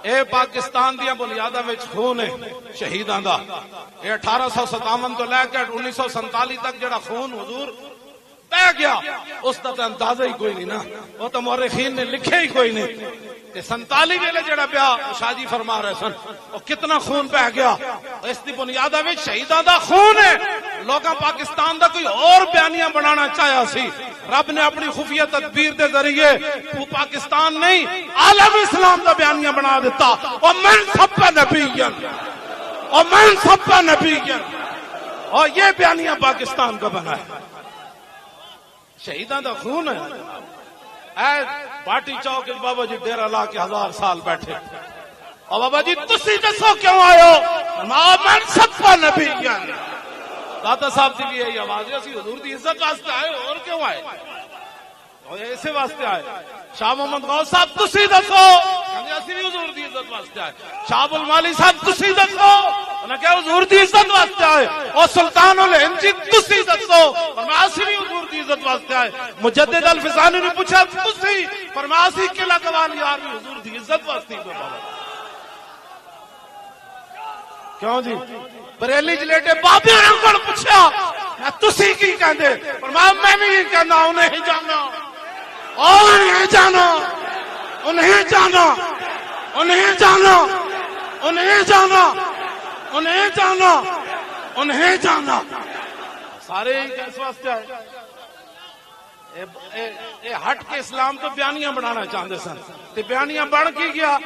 اے پاکستان دیا بنیاداں وچ خون ہے شہیداں دا. اے 1857 تو لے کے 1947 تک جڑا خون حضور بہ گیا اس دا تے اندازہ ہی کوئی نہیں نا. وہ تو مورخین نے لکھے ہی کوئی نہیں. تے 47 ویلے جڑا پیا شاہ جی فرما رہے سن وہ کتنا خون بہ گیا. اس دی بنیاداں وچ شہیداں دا خون ہے. لوگاں پاکستان دا کوئی اور بیانیاں بنانا چاہیا سی. رب نے اپنی خفیہ تدبیر دے ذریعے پاکستان نہیں عالم اسلام دا بیانیاں بنا دیتا. ومن سب نبیًا ومن سب نبیًا. اور یہ بیانیاں پاکستان کا بنا ہے. شہیداں دا خون ہے. اے باٹی چوک بابا جی ڈیرہ لا کے 1000 سال بیٹھے. اور بابا جی تسی دسو کیوں آئے ہو؟ من سب نبیًا. داتا صاحب دی بھی یہی آواز ہے اسی حضور دی عزت واسطے آئے اور کیوں آئے؟ اور اسے واسطے آئے. شاہ محمد غوث صاحب تسی دسو اسی بھی حضور دی عزت واسطے آئے. شاہ ابو المالی صاحب تسی دسو انہیں کہا حضور دی عزت واسطے آئے. اور سلطان الہند جی تسی دسو فرمایا اسی بھی حضور دی عزت واسطے آئے. مجدد الفسانی نے پوچھا تسی فرمایا اسی قلعہ قوالی یار بھی حضور دی عزت واسطے آئے. کیوں جی بریلی جلیٹے بابے کو پوچھا تسی کی کہندے فرمایا میں بھی کہنا انہیں ہی جانا انہیں جانا انہیں جانا انہیں جانا انہیں جانا انہیں جانا انہیں جانا. سارے کس واسطے آئے؟ اے ہٹ کے اسلام تو بیانیاں بنانا چاہتے سن. تے بیانیاں بن کی گیا